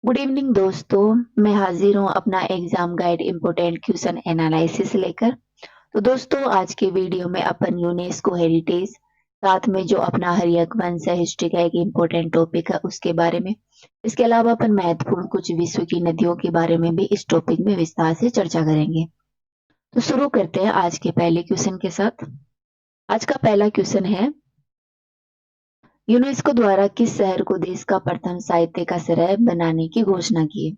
Good evening दोस्तों, मैं हाजिर हूँ अपना exam guide important question analysis लेकर। तो दोस्तों, आज के वीडियो में अपन यूनेस्को हेरिटेज साथ में जो अपना हरियकवंश है, हिस्ट्री का एक इम्पोर्टेंट टॉपिक है, उसके बारे में, इसके अलावा अपन महत्वपूर्ण कुछ विश्व की नदियों के बारे में भी इस टॉपिक में विस्तार से चर्चा करेंगे। तो शुरू करते हैं आज के पहले क्वेश्चन के साथ। आज का पहला क्वेश्चन है, यूनेस्को द्वारा किस शहर को देश का प्रथम साहित्य का शहर बनाने की घोषणा की है?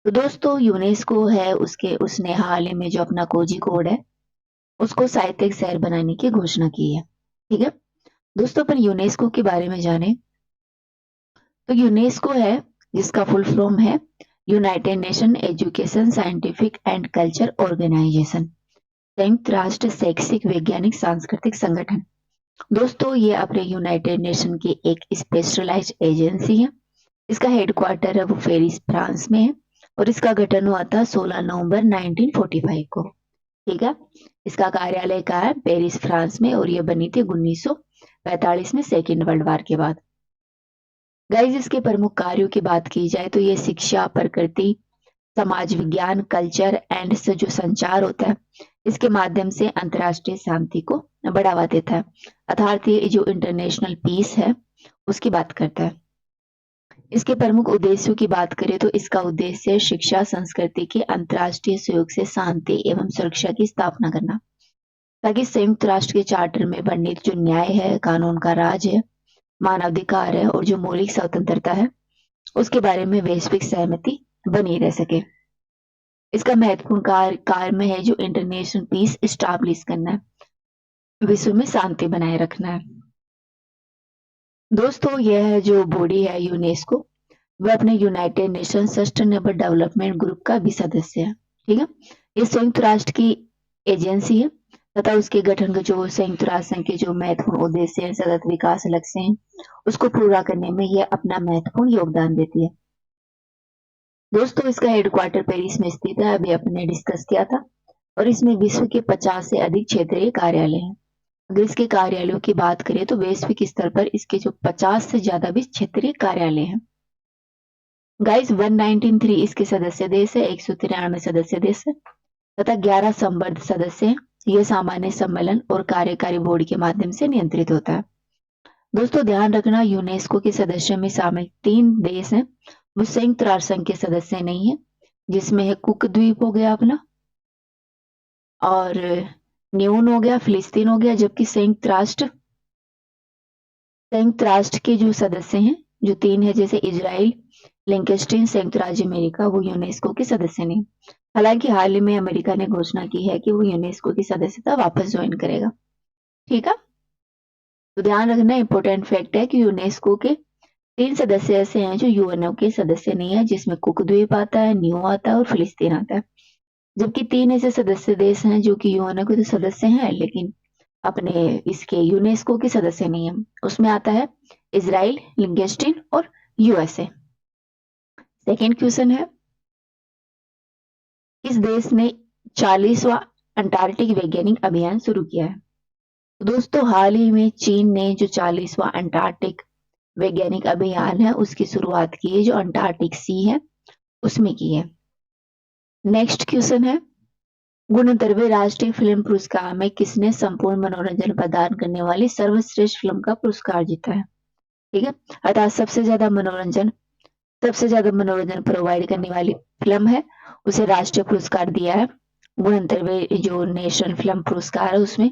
तो दोस्तों, यूनेस्को है उसने हाल ही में जो अपना कोझिकोड है उसको साहित्यिक शहर बनाने की घोषणा की है। ठीक है दोस्तों, अपन यूनेस्को के बारे में जाने तो यूनेस्को है जिसका फुल फॉर्म है United Nation Education Scientific and Culture Organisation, संयुक्त राष्ट्र शैक्षिक वैज्ञानिक सांस्कृतिक संगठन। दोस्तों, ये अपने यूनाइटेड नेशन की एक स्पेशलाइज्ड एजेंसी है। इसका हेडक्वार्टर है वो पेरिस फ्रांस में है और इसका गठन हुआ था 16 नवंबर 1945 को। ठीक है, इसका कार्यालय कहाँ है? पेरिस फ्रांस में, और ये बनी थी 1945 में, सेकेंड वर्ल्ड वार के बाद। गाइस, इसके प्रमुख कार्यों की बात की जाए तो ये शिक्षा, प्रकृति, समाज विज्ञान, कल्चर एंड से जो संचार होता है इसके माध्यम से अंतर्राष्ट्रीय शांति को बढ़ावा देता है, अर्थात ये जो इंटरनेशनल पीस है उसकी बात करता है। इसके प्रमुख उद्देश्यों की बात करें तो इसका उद्देश्य शिक्षा संस्कृति के अंतर्राष्ट्रीय सहयोग से शांति एवं सुरक्षा की स्थापना करना, ताकि संयुक्त राष्ट्र के चार्टर में वर्णित जो न्याय है, कानून का राज है, मानवाधिकार है और जो मौलिक स्वतंत्रता है उसके बारे में वैश्विक सहमति बनी रह सके। इसका महत्वपूर्ण कार्य में है जो इंटरनेशनल पीस स्टैब्लिश करना है, विश्व में शांति बनाए रखना है। दोस्तों, यह जो बॉडी है यूनेस्को, वह अपने United nation sustainable development group का भी सदस्य है। ठीक है, ये संयुक्त राष्ट्र की एजेंसी है तथा उसके गठन का जो संयुक्त राष्ट्र संघ के जो महत्वपूर्ण उद्देश्य है, सतत विकास लक्ष्य हैं, उसको पूरा करने में यह अपना महत्वपूर्ण योगदान देती है। दोस्तों, इसका हेडक्वार्टर पेरिस में स्थित है, अभी अपने डिस्कस किया था, और इसमें विश्व के 50 से अधिक क्षेत्रीय कार्यालय हैं। अगर इसके कार्यालयों की बात करें तो वैश्विक स्तर पर इसके जो 50 से ज्यादा भी क्षेत्रीय कार्यालय हैं। गाइस, 193 इसके सदस्य देश है, 193 सदस्य देश है तथा 11 संबद्ध सदस्य हैं। यह सामान्य सम्मेलन और कार्यकारी बोर्ड के माध्यम से नियंत्रित होता है। दोस्तों, ध्यान रखना, यूनेस्को के सदस्यों में शामिल 3 देश हैं वो संयुक्त राष्ट्र संघ के सदस्य नहीं है, जिसमें है कुक द्वीप हो गया अपना, और न्यून हो गया, फिलिस्तीन हो गया, जबकि संयुक्त राष्ट्र के जो सदस्य हैं जो 3 है, जैसे इजराइल, लिंकनस्टीन, संयुक्त राज्य अमेरिका, वो यूनेस्को के सदस्य नहीं। हालांकि हाल ही में अमेरिका ने घोषणा की है कि वो यूनेस्को की सदस्यता वापस ज्वाइन करेगा। ठीक है, तो ध्यान रखना, इंपॉर्टेंट फैक्ट है कि यूनेस्को के 3 सदस्य ऐसे हैं जो यूएनओ के सदस्य नहीं है, जिसमें कुक द्वीप आता है, न्यू आता है और फिलिस्तीन आता है। जबकि 3 ऐसे सदस्य देश हैं जो कि यूएनओ के तो सदस्य हैं लेकिन अपने इसके यूनेस्को के सदस्य नहीं है। उसमें आता है इजराइल, लिंकनस्टीन और यूएसए। सेकेंड क्वेश्चन है, किस देश ने 40वां अंटार्कटिक वैज्ञानिक अभियान शुरू किया है? तो दोस्तों, हाल ही में चीन ने जो 40वां अंटार्कटिक वैज्ञानिक अभियान है उसकी शुरुआत की है, जो अंटार्कटिक सी है उसमें की है। नेक्स्ट क्वेश्चन है, 69वें राष्ट्रीय फिल्म पुरस्कार में किसने संपूर्ण मनोरंजन प्रदान करने वाली सर्वश्रेष्ठ फिल्म का पुरस्कार जीता है? ठीक है, अर्थात सबसे ज्यादा मनोरंजन प्रोवाइड करने वाली फिल्म है उसे राष्ट्रीय पुरस्कार दिया है। 69वें जो नेशनल फिल्म पुरस्कार है उसमें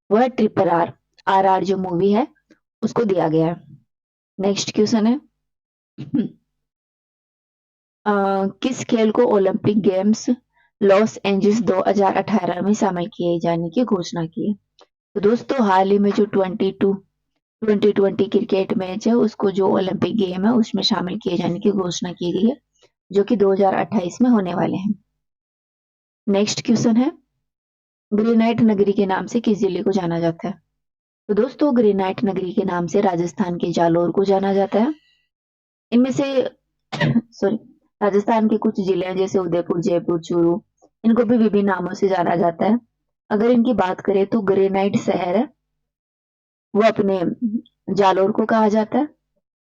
वह ट्रिपल आर, आर जो मूवी है उसको दिया गया है। नेक्स्ट क्वेश्चन है, किस खेल को ओलंपिक गेम्स लॉस एंजल्स 2018 में शामिल किए जाने की घोषणा की है? तो दोस्तों, हाल ही में जो 2020 क्रिकेट मैच है उसको जो ओलंपिक गेम है उसमें शामिल किए जाने की घोषणा की गई है, जो कि 2028 में होने वाले हैं। नेक्स्ट क्वेश्चन है, ग्रेनाइट नगरी के नाम से किस जिले को जाना जाता है? तो दोस्तों, ग्रेनाइट नगरी के नाम से राजस्थान के जालोर को जाना जाता है। इनमें से सॉरी, राजस्थान के कुछ जिले हैं जैसे उदयपुर, जयपुर, चूरू, इनको भी विभिन्न नामों से जाना जाता है। अगर इनकी बात करें तो ग्रेनाइट शहर है वो अपने जालोर को कहा जाता है,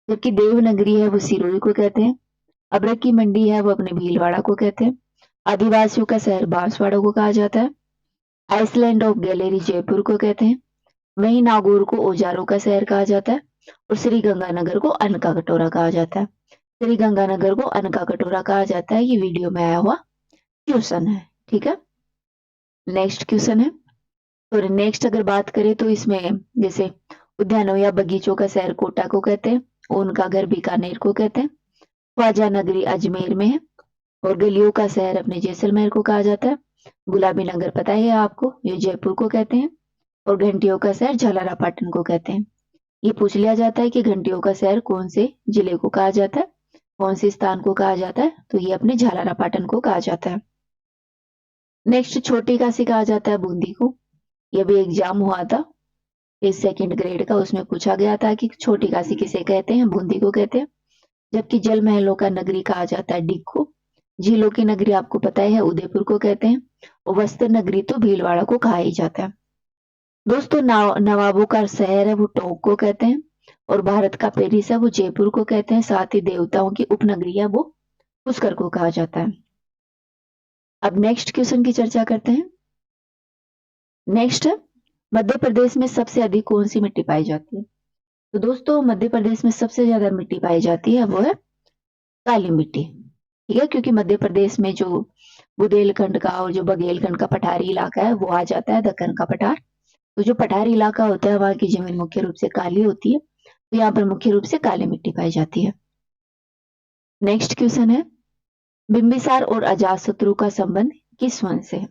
जबकि देवनगरी है वो सिरोही को कहते हैं। अबरक की मंडी है वो अपने भीलवाड़ा को कहते हैं। आदिवासियों का शहर बांसवाड़ा को कहा जाता है। आइसलैंड ऑफ गैलेरी जयपुर को कहते हैं। वहीं नागौर को औजारों का शहर कहा जाता है और श्री गंगानगर को अन्न का कटोरा कहा जाता है। श्री गंगानगर को अन्न का कटोरा कहा जाता है। ये वीडियो में आया हुआ क्वेश्चन है। ठीक है, नेक्स्ट क्वेश्चन है। और नेक्स्ट अगर बात करें तो इसमें जैसे उद्यानों या बगीचों का शहर कोटा को कहते हैं। उनका घर बीकानेर को कहते हैं। ख्वाजा नगरी अजमेर में है और गलियों का शहर अपने जैसलमेर को कहा जाता है। गुलाबी नगर पता है आपको, ये जयपुर को कहते हैं और घंटियों का शहर झालारा पाटन को कहते हैं। ये पूछ लिया जाता है कि घंटियों का शहर कौन से जिले को कहा जाता है, कौन से स्थान को कहा जाता है, तो ये अपने झालारा पाटन को कहा जाता है। नेक्स्ट छोटी काशी कहा जाता है बूंदी को। ये भी एग्जाम हुआ था इस सेकंड ग्रेड का, उसमें पूछा गया था कि छोटी काशी किसे कहते हैं, बूंदी को कहते हैं। जबकि जल महलों का नगरी कहा जाता है डिग को। झीलों की नगरी आपको पता है उदयपुर को कहते हैं और वस्त्र नगरी तो भीलवाड़ा को कहा ही जाता है। दोस्तों नवाबों का शहर है वो टोंक को कहते हैं और भारत का पेरिस है वो जयपुर को कहते हैं। साथ ही देवताओं की उपनगरी है वो पुष्कर को कहा जाता है। अब नेक्स्ट क्वेश्चन की चर्चा करते हैं। नेक्स्ट है, मध्य प्रदेश में सबसे अधिक कौन सी मिट्टी पाई जाती है? तो दोस्तों मध्य प्रदेश में सबसे ज्यादा मिट्टी पाई जाती है वो है काली मिट्टी। ठीक है, क्योंकि मध्य प्रदेश में जो बुंदेलखंड का और जो बघेलखंड का पठारी इलाका है वो आ जाता है दक्कन का पठार। तो जो पठारी इलाका होता है वहां की जमीन मुख्य रूप से काली होती है, तो यहाँ पर मुख्य रूप से काली मिट्टी पाई जाती है। नेक्स्ट क्वेश्चन है, बिंबिसार और अजातशत्रु का संबंध किस वंश से है?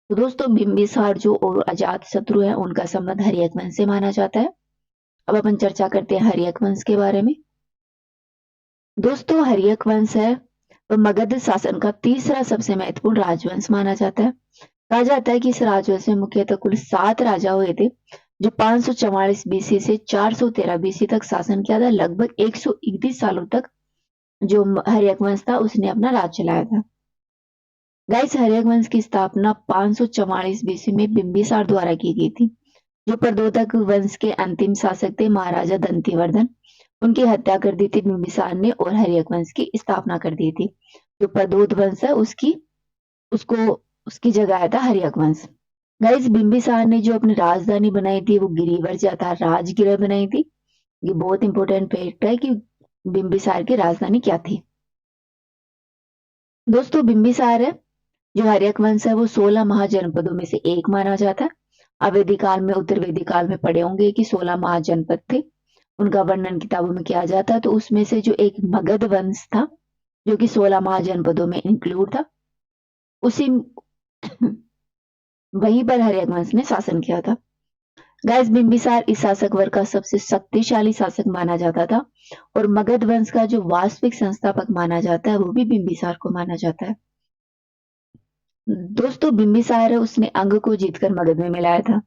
तो दोस्तों बिंबिसार जो और अजातशत्रु है उनका संबंध हर्यक वंश से माना जाता है। अब अपन चर्चा करते हैं हर्यक वंश के बारे में। दोस्तों हर्यक वंश है वह मगध शासन का तीसरा सबसे महत्वपूर्ण राजवंश माना जाता है। कहा जाता है कि इस राजवंश में मुख्यतः कुल 7 राजा हुए थे जो 544 बीसी से 413 बीसी तक शासन किया था। लगभग 131 सालों तक जो हर्यक वंश था उसने अपना राज चलाया था। गाइस हर्यक वंश की स्थापना 544 बीसी में बिंबिसार द्वारा की गई थी, जो प्रदोतक वंश के अंतिम शासक थे महाराजा दंतिवर्धन। उनकी हत्या कर दी थी बिंबिसार ने और हर्यक वंश की स्थापना कर दी थी। जो प्रदोत वंश है उसकी जगह आया था हर्यक वंश। गाइस बिंबिसार ने जो अपनी राजधानी बनाई थी वो गिरिवर्ज अर्थात राजगिर बनाई थी। ये बहुत इंपॉर्टेंट फैक्ट है कि बिंबिसार की राजधानी क्या थी। दोस्तों बिंबिसार है जो हर्यक वंश है वो 16 महाजनपदों में से एक माना जाता है। अवैदिक काल में उत्तर वैदिक काल में पढ़े होंगे कि 16 महाजनपद थे, उनका वर्णन किताबों में किया जाता है। तो उसमें से जो एक मगध वंश था जो कि 16 महाजनपदों में इंक्लूड था, उसी वहीं पर हर्यक वंश ने शासन किया था। गाइस बिंबिसार इस शासक वर्ग का सबसे शक्तिशाली शासक माना जाता था और मगध वंश का जो वास्तविक संस्थापक माना जाता है वो भी बिंबिसार को माना जाता है। दोस्तों बिंबिसार है उसने अंग को जीतकर मगध में मिलाया था।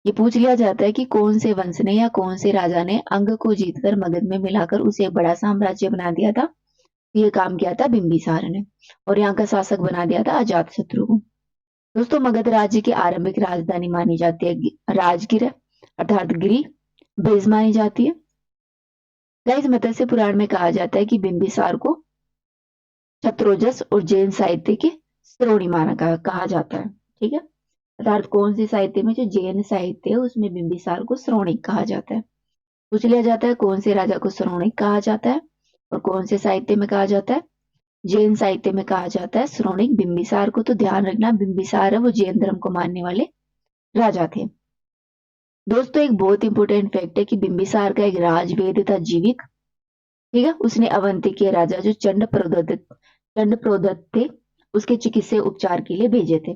ये पूछ लिया जाता है कि कौन से वंश ने या कौन से राजा ने अंग को जीतकर मगध में मिलाकर उसे एक बड़ा साम्राज्य बना दिया था। ये काम किया था बिंबिसार ने और यहाँ का शासक बना दिया था अजातशत्रु को। दोस्तों मगध राज्य की आरंभिक राजधानी मानी जाती है राजगिर अर्थात गिरी बेज मानी जाती है। गाइस मत्स्य पुराण में कहा जाता है कि बिंबिसार को क्षत्रोजस और जैन साहित्य के श्रोणी माना कहा जाता है। ठीक है, अर्थात कौन से साहित्य में, जो जैन साहित्य है उसमें बिंबिसार को श्रोणिक कहा जाता है। पूछ लिया जाता है कौन से राजा को श्रोणिक कहा जाता है और कौन से साहित्य में कहा जाता है। जैन साहित्य में कहा जाता है श्रोणिक बिंबिसार को। तो ध्यान रखना बिंबिसार है वो जैन धर्म को मानने वाले राजा थे। दोस्तों एक बहुत इंपॉर्टेंट फैक्ट है कि बिंबिसार का एक राजवेद था जीविक। ठीक है, उसने अवंती के राजा जो चंड प्रोदत थे उसके चिकित्सा उपचार के लिए भेजे थे।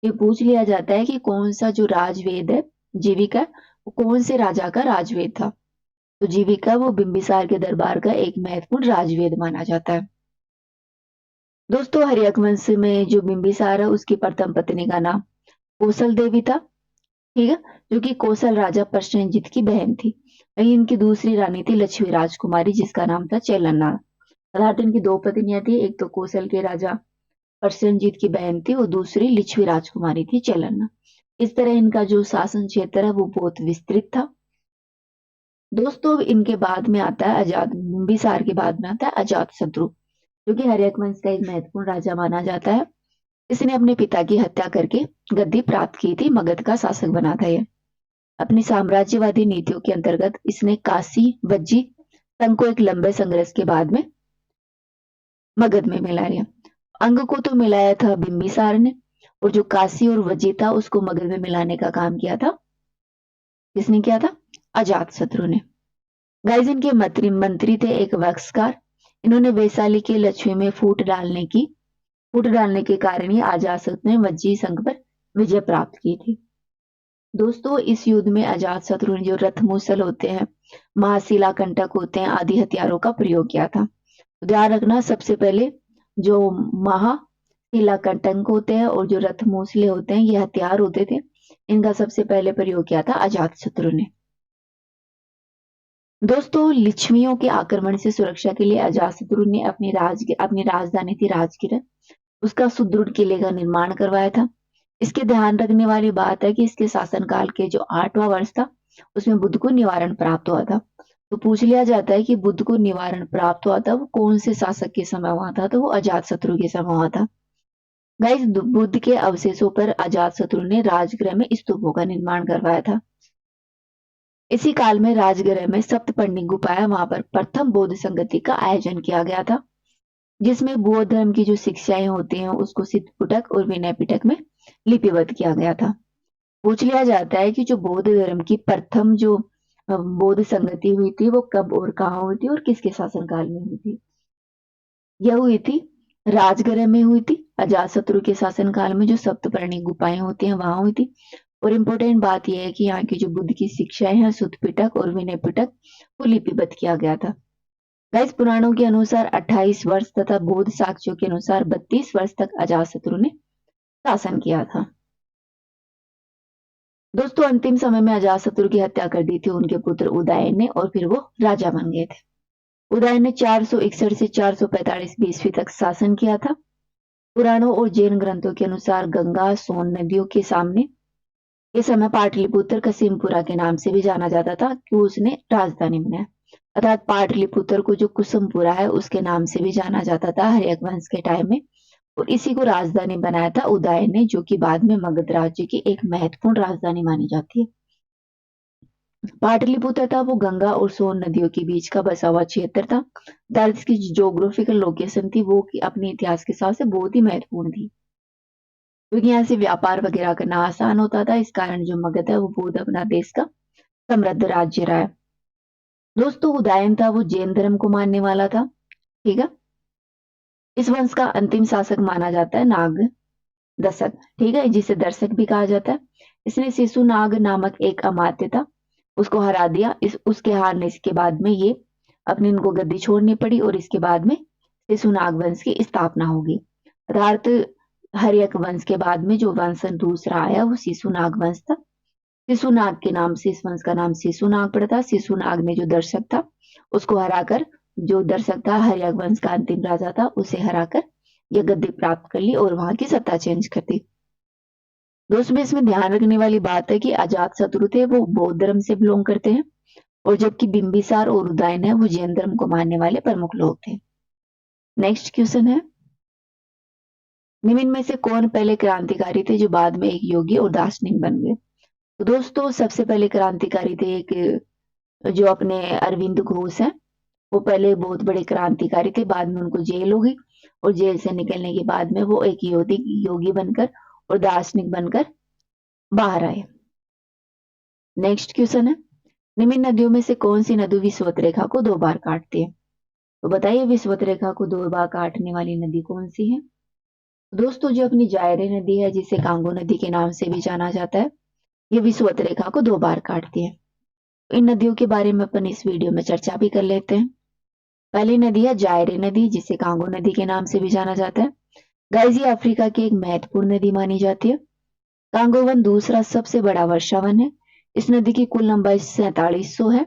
ये पूछ लिया जाता है कि कौन सा जो राजवेद है जीविका वो कौन से राजा का राजवेद था। तो जीविका वो बिंबिसार के दरबार का एक महत्वपूर्ण राजवेद माना जाता है। दोस्तों हर्यक वंश में जो बिंबिसार है उसकी प्रथम पत्नी का नाम कौशल देवी था। ठीक है, जो कि कौशल राजा प्रसेनजीत की बहन थी। वहीं इनकी दूसरी रानी थी लक्ष्मी राजकुमारी जिसका नाम था चेलन्ना। अर्थात इनकी 2 पत्नियां थी, एक तो कौशल के राजा प्रसेनजीत की बहन थी और दूसरी लिच्छवी राजकुमारी थी चेलन्ना। इस तरह इनका जो शासन क्षेत्र है वो बहुत विस्तृत था। दोस्तों इनके बाद में आता है बिंबिसार के बाद में आता है अजातशत्रु, जो कि हर्यक वंश का एक महत्वपूर्ण राजा माना जाता है। इसने अपने पिता की हत्या करके गद्दी प्राप्त की थी, मगध का शासक बना था ये। अपनी साम्राज्यवादी नीतियों के अंतर्गत इसने काशी वज्जी संघ को एक लंबे संघर्ष के बाद में मगध में मिलाया। अंग को तो मिलाया था बिंबिसार ने, और जो काशी और वज्जी था उसको मगध में मिलाने का काम किया था, किसने किया था? अजातशत्रु ने। गाइस, इनके मंत्री थे एक वक्सकार। इन्होंने वैशाली के लक्ष्मी में फूट डालने के कारण ही अजातशत्रु ने वज्जी संघ पर विजय प्राप्त की थी। दोस्तों, इस युद्ध में अजातशत्रु ने जो रथ मूसल होते हैं, महाशिला कंटक होते हैं, आदि हथियारों का प्रयोग किया था। ध्यान रखना, सबसे पहले जो महाशिला कंटक होते हैं और जो रथ मूसले होते हैं, ये हथियार होते थे, इनका सबसे पहले प्रयोग किया था अजातशत्रु ने। दोस्तों, लिच्छवियों के आक्रमण से सुरक्षा के लिए अजातशत्रु ने अपनी राजधानी थी राजगिर, उसका सुदृढ़ किले का निर्माण करवाया था। इसके ध्यान रखने वाली बात है कि इसके शासनकाल के जो 8वां वर्ष था, उसमें बुद्ध को निवारण प्राप्त हुआ था। तो पूछ लिया जाता है कि बुद्ध को निवारण प्राप्त हुआ था, वो कौन से शासक के समय हुआ था? तो वो अजातशत्रु के समय हुआ था। गाइस, बुद्ध के अवशेषों पर अजातशत्रु ने राजगृह में स्तूपों का निर्माण करवाया था। इसी काल में राजगृह में सप्तपर्णी गुफा है, वहां पर प्रथम बौद्ध संगति का आयोजन किया गया था, जिसमें बौद्ध धर्म की जो शिक्षाएं होती हैं उसको सिद्ध पिटक और विनय पिटक में लिपिबद्ध किया गया था। पूछ लिया जाता है कि जो बौद्ध धर्म की प्रथम जो बौद्ध संगति हुई थी, वो कब और कहाँ हुई थी और किसके शासनकाल में हुई थी? यह हुई थी राजगृह में हुई थी, अजातशत्रु के शासनकाल में जो सप्तपर्णी गुफाएं होती हैं वहां हुई थी। और इम्पोर्टेंट बात यह है कि यहाँ की जो बुद्ध की शिक्षाएं हैं, सुत्त पिटक और विनय पिटक, को लिपिबद्ध किया गया था। गाइस, पुराणों के अनुसार 28 वर्ष तथा बौद्ध साक्ष्यों के अनुसार 32 वर्ष तक अजातशत्रु ने शासन किया था। दोस्तों, अंतिम समय में अजातशत्रु की हत्या कर दी थी उनके पुत्र उदयन ने, और फिर वो राजा बन गए थे। उदयन ने 461 से 445 ईस्वी तक शासन किया था। पुराणों और जैन ग्रंथों के अनुसार गंगा सोन नदियों के सामने ये समय पाटलिपुत्र कसिमपुरा के नाम से भी जाना जाता था, क्यों? उसने राजधानी बनाया। अर्थात पाटलिपुत्र को जो कुसुमपुरा है उसके नाम से भी जाना जाता था हर्यक वंश के टाइम में, और इसी को राजधानी बनाया था उदयन ने, जो कि बाद में मगध राज्य की एक महत्वपूर्ण राजधानी मानी जाती है। पाटलिपुत्र था वो गंगा और सोन नदियों के बीच का बसा हुआ क्षेत्र था। दर्ज की ज्योग्राफिकल लोकेशन थी वो कि अपने इतिहास के हिसाब से बहुत ही महत्वपूर्ण थी, क्योंकि यहाँ से व्यापार वगैरह करना आसान होता था। इस कारण जो मगध है वो बहुत अपना देश का समृद्ध राज्य रहा है। दोस्तों, उदयन था वो जैन धर्म को मानने वाला था, ठीक है। इस वंश का अंतिम शासक माना जाता है नाग दशक, ठीक है, जिसे दर्शक भी कहा जाता है। इसने शिशुनाग नामक एक अमात्य था, उसको हरा दिया। उसके हारने के बाद में ये अपनी इनको गद्दी छोड़नी पड़ी, और इसके बाद में शिशुनाग वंश की स्थापना होगी। अर्थात हर्यक वंश के बाद में जो वंश दूसरा आया वो शिशुनाग वंश था। शिशुनाग के नाम से इस वंश का नाम शिशुनाग पड़ा था। शिशुनाग ने जो दर्शक था उसको हराकर, जो दर्शक था हर्यक वंश का अंतिम राजा था, उसे हराकर यह गद्दी प्राप्त कर ली और वहां की सत्ता चेंज कर दी। दोस्तों, इसमें ध्यान रखने वाली बात है कि अजातशत्रु थे वो बौद्ध धर्म से बिलोंग करते हैं, और जबकि बिंबिसार और उदयन है वो जैन धर्म को मानने वाले प्रमुख लोग थे। नेक्स्ट क्वेश्चन है, निम्न में से कौन पहले क्रांतिकारी थे जो बाद में एक योगी और दार्शनिक बन गए? तो दोस्तों, सबसे पहले क्रांतिकारी थे एक जो अपने अरविंद घोष हैं। वो पहले बहुत बड़े क्रांतिकारी थे, बाद में उनको जेल हो गई, और जेल से निकलने के बाद में वो एक योगी बनकर और दार्शनिक बनकर बाहर आए। नेक्स्ट क्वेश्चन है, निम्न नदियों में से कौन सी नदी विषुवत रेखा को 2 बार काटती है? तो बताइए, विषुवत रेखा को 2 बार काटने वाली नदी कौन सी है? दोस्तों, जो अपनी जायरे नदी है, जिसे कांगो नदी के नाम से भी जाना जाता है, ये विषुवत रेखा को 2 बार काटती है। इन नदियों के बारे में अपन इस वीडियो में चर्चा भी कर लेते हैं। पहली नदी है जायरे नदी, जिसे कांगो नदी के नाम से भी जाना जाता है। गाइस, ये अफ्रीका की एक महत्वपूर्ण नदी मानी जाती है। कांगो वन दूसरा सबसे बड़ा वर्षावन है। इस नदी की कुल लंबाई 4700 है,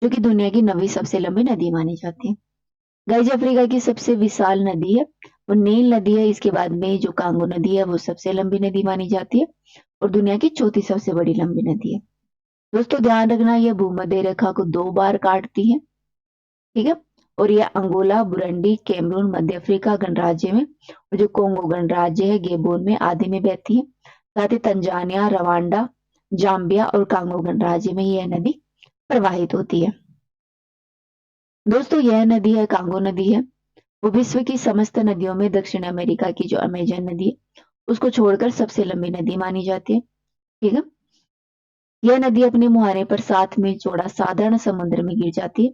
जो कि दुनिया की 9वीं सबसे लंबी नदी मानी जाती है। गाइस, अफ्रीका की सबसे विशाल नदी है वो नील नदी है। इसके बाद में जो कांगो नदी है वो सबसे लंबी नदी मानी जाती है, और दुनिया की चौथी सबसे बड़ी लंबी नदी है। दोस्तों, ध्यान रखना, यह भूमध्य रेखा को 2 बार काटती है। ठीक है। और यह अंगोला, बुरुंडी, कैमरून, मध्य अफ्रीका गणराज्य में और जो कोंगो गणराज्य है गेबोन में आदि में बहती है। साथ ही तंजानिया, रवांडा, जाम्बिया और कांगो गणराज्य में यह नदी प्रवाहित होती है। दोस्तों यह नदी है कांगो नदी है, वो विश्व की समस्त नदियों में दक्षिण अमेरिका की जो अमेजन नदी है उसको छोड़कर सबसे लंबी नदी मानी जाती है। ठीक है। यह नदी अपने मुहाने पर 7 मील चौड़ा साधारण समुद्र में गिर जाती है,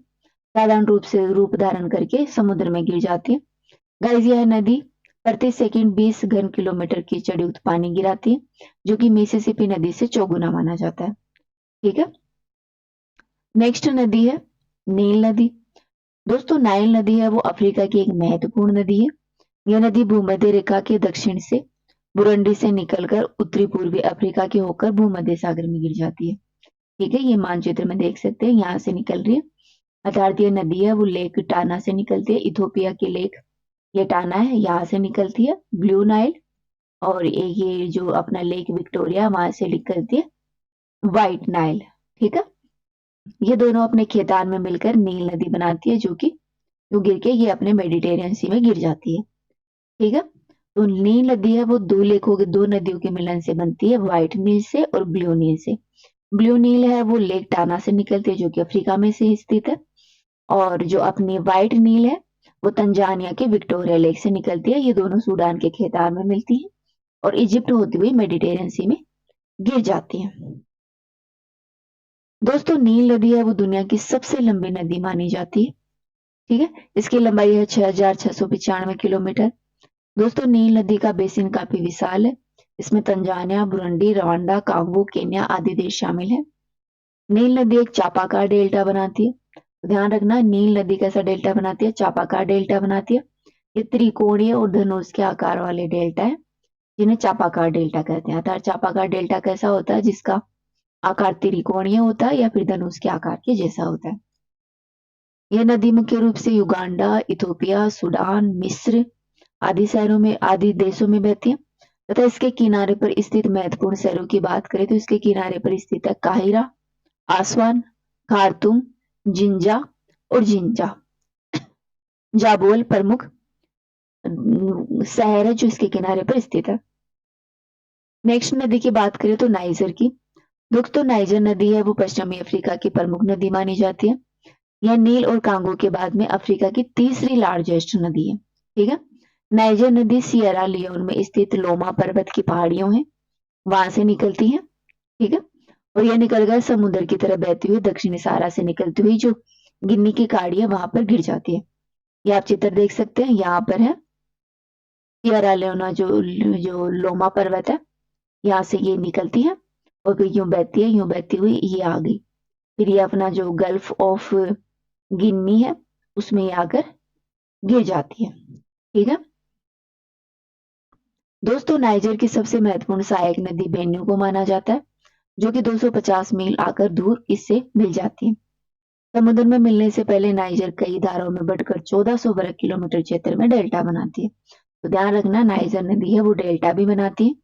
साधारण रूप से रूप धारण करके समुद्र में गिर जाती है। गाइस यह नदी प्रति सेकंड 20 घन किलोमीटर कीचड़ युक्त पानी गिराती है, जो कि मिसिसिपी नदी से चौगुना माना जाता है। ठीक है। नेक्स्ट नदी है नील नदी। दोस्तों नाइल नदी है वो अफ्रीका की एक महत्वपूर्ण नदी है। यह नदी भूमध्य रेखा के दक्षिण से बुरुंडी से निकलकर उत्तरी पूर्वी अफ्रीका के होकर भूमध्य सागर में गिर जाती है। ठीक है, ये मानचित्र में देख सकते हैं, यहाँ से निकल रही है। अर्थात ये नदी है वो लेक टाना से निकलती है, इथोपिया के लेक ये टाना है, यहाँ से निकलती है ब्लू नाइल। और ये जो अपना लेक विक्टोरिया वहां से निकलती है व्हाइट नाइल। ठीक है। ये दोनों अपने खेतान में मिलकर नील नदी बनाती है, जो कि जो गिर के ये अपने मेडिटेरियन सी में गिर जाती है। ठीक है। तो नील नदी है वो दो लेकों के दो नदियों के मिलन से बनती है, व्हाइट नील से और ब्लू नील से। ब्लू नील है वो लेक टाना से निकलती है जो कि अफ्रीका में से स्थित है। और जो अपनी व्हाइट नील है वो तंजानिया के विक्टोरिया लेक से निकलती है। ये दोनों सूडान के खेतान में मिलती है और इजिप्ट होती हुई मेडिटेरियन सी में गिर जाती है। दोस्तों नील नदी है वो दुनिया की सबसे लंबी नदी मानी जाती है। ठीक है। इसकी लंबाई है 6,695 किलोमीटर। दोस्तों नील नदी का बेसिन काफी विशाल है। इसमें Tanzania, Burundi, Rwanda, Congo, Kenya आदि देश शामिल है। नील नदी एक चापाकार डेल्टा बनाती है। तो ध्यान रखना नील नदी कैसा डेल्टा बनाती है, चापाकार डेल्टा बनाती है। ये त्रिकोणीय और धनुष के आकार वाले डेल्टा है जिन्हें चापाकार डेल्टा कहते हैं। अर्थात चापाकार डेल्टा कैसा होता है, जिसका आकार त्रिकोणीय होता है या फिर धनुष के आकार के जैसा होता है। यह नदी मुख्य रूप से युगांडा, इथोपिया, सूडान, मिस्र आदि शहरों में आदि देशों में बहती है तथा इसके किनारे पर स्थित महत्वपूर्ण शहरों की बात करें तो इसके किनारे पर स्थित है काहिरा, आसवान, खार्तूम, जिंजा और जिंजा। जाबोल प्रमुख शहर है जो इसके किनारे पर स्थित है। नेक्स्ट नदी की बात करें तो नाइजर की। दोस्तों नाइजर नदी है वो पश्चिमी अफ्रीका की प्रमुख नदी मानी जाती है। यह नील और कांगो के बाद में अफ्रीका की तीसरी लार्जेस्ट नदी है। ठीक है। नाइजर नदी सियरा लियोन में स्थित लोमा पर्वत की पहाड़ियों है वहां से निकलती है। ठीक है। और यह निकलकर समुद्र की तरफ बहती हुई दक्षिणी सहारा से निकलती हुई जो गिन्नी की खाड़ी है वहां पर गिर जाती है। ये आप चित्र देख सकते हैं, यहाँ पर है सियरा लियोना जो लोमा पर्वत है, यहाँ से ये निकलती है और फिर यूं बहती है, यूं बहती हुई ये आ गई। फिर ये अपना जो गल्फ ऑफ गिन्नी है उसमें ये आकर गिर जाती है। ठीक है। दोस्तों नाइजर की सबसे महत्वपूर्ण सहायक नदी बेन्यू को माना जाता है, जो कि 250 मील आकर दूर इससे मिल जाती है। समुद्र में मिलने से पहले नाइजर कई धाराओं में बढ़कर 1400 वर्ग किलोमीटर क्षेत्र में डेल्टा बनाती है। तो ध्यान रखना नाइजर नदी है वो डेल्टा भी बनाती है।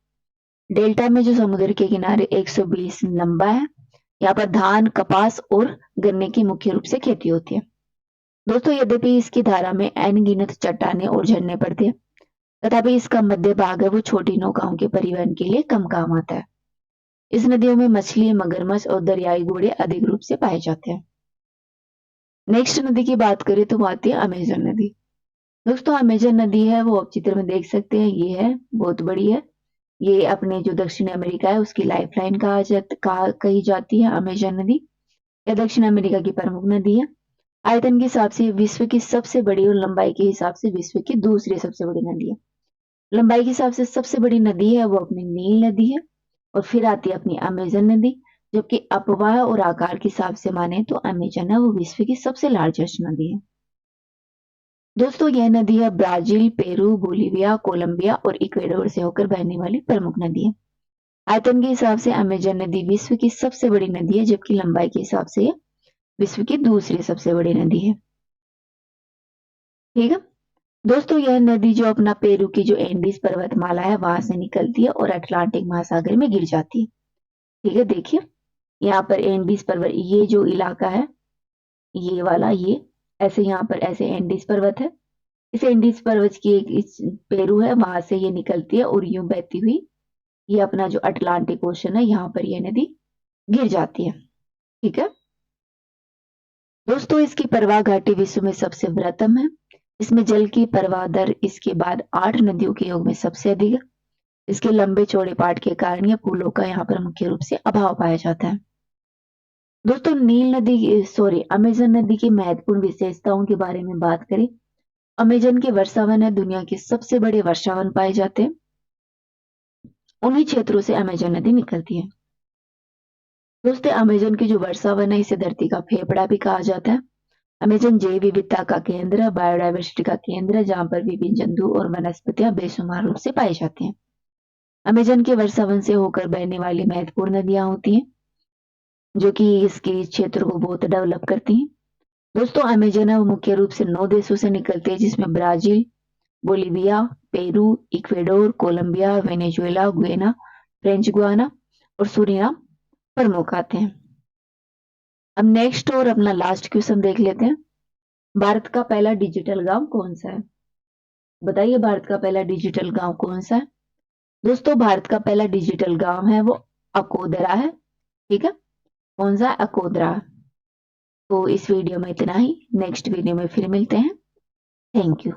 डेल्टा में जो समुद्र के किनारे 120 लंबा है, यहाँ पर धान, कपास और गन्ने की मुख्य रूप से खेती होती है। दोस्तों यद्यपि इसकी धारा में अनगिनत चट्टाने और झरने पड़ते हैं, तथापि इसका मध्य भाग है वो छोटी नौकाओं के परिवहन के लिए कम काम आता है। इस नदियों में मछली, मगरमच्छ और दरियाई घोड़े अधिक रूप से पाए जाते हैं। नेक्स्ट नदी की बात करें तो वो आती है अमेजन नदी। दोस्तों अमेजन नदी है वो आप चित्र में देख सकते हैं, ये है बहुत बड़ी है। ये अपने जो दक्षिण अमेरिका है उसकी लाइफलाइन कही जाती है अमेजन नदी। यह दक्षिण अमेरिका की प्रमुख नदी है। आयतन के हिसाब से विश्व की सबसे बड़ी और लंबाई के हिसाब से विश्व की दूसरी सबसे बड़ी नदी है। लंबाई के हिसाब से सबसे बड़ी नदी है वो अपनी नील नदी है और फिर आती है अपनी अमेजन नदी, जबकि अपवाह और आकार के हिसाब से माने तो अमेजन है वो विश्व की सबसे लार्जेस्ट नदी है। दोस्तों यह नदी है ब्राजील, पेरू, बोलिविया, कोलंबिया और इक्वेडोर से होकर बहने वाली प्रमुख नदी है। आयतन के हिसाब से अमेजन नदी विश्व की सबसे बड़ी नदी है, जबकि लंबाई के हिसाब से विश्व की दूसरी सबसे बड़ी नदी है। ठीक है। दोस्तों यह नदी जो अपना पेरू की जो एंडीज पर्वतमाला है वहां से निकलती है और अटलांटिक महासागर में गिर जाती है। ठीक है। देखिए यहाँ पर एंडीज पर्वत ये जो इलाका है ये वाला ये ऐसे यहाँ पर ऐसे एंडीज पर्वत है, इस एंडीज पर्वत की एक इस पेरू है, वहां से ये निकलती है और यूं बहती हुई ये अपना जो अटलांटिक ओशन है यहाँ पर ये नदी गिर जाती है। ठीक है दोस्तों, इसकी प्रवाह घाटी विश्व में सबसे बृहत्तम है। इसमें जल की प्रवाह दर इसके बाद 8 नदियों के योग में सबसे अधिक है। इसके लंबे चौड़े पाट के कारण ये पुलों का यहाँ पर मुख्य रूप से अभाव पाया जाता है। दोस्तों नील नदी अमेजन नदी की महत्वपूर्ण विशेषताओं के बारे में बात करें। अमेजन के वर्षावन है दुनिया के सबसे बड़े वर्षावन पाए जाते हैं। उन्हीं क्षेत्रों से अमेजन नदी निकलती है। दोस्तों अमेजन की जो वर्षावन है इसे धरती का फेफड़ा भी कहा जाता है। अमेजन जैव विविधता का केंद्र है, बायोडायवर्सिटी का केंद्र है, जहां पर विभिन्न जंतु और वनस्पतियां बेशुमार रूप से पाई जाती हैं। अमेजन के वर्षावन से होकर बहने वाली महत्वपूर्ण नदियां होती हैं जो कि इसके क्षेत्र को बहुत डेवलप करती हैं। दोस्तों अमेजन है वो मुख्य रूप से 9 देशों से निकलती है, जिसमें Brazil, Bolivia, Peru, Ecuador, Colombia, Venezuela, Guyana, French Guyana और सूरीनाम प्रमुख आते हैं। अब नेक्स्ट और अपना लास्ट क्वेश्चन देख लेते हैं। भारत का पहला डिजिटल गांव कौन सा है? बताइए भारत का पहला डिजिटल गांव कौन सा है? दोस्तों भारत का पहला डिजिटल गांव है वो अकोदरा है। ठीक है, कौन सा? अकोदरा। तो इस वीडियो में इतना ही, नेक्स्ट वीडियो में फिर मिलते हैं। Thank you.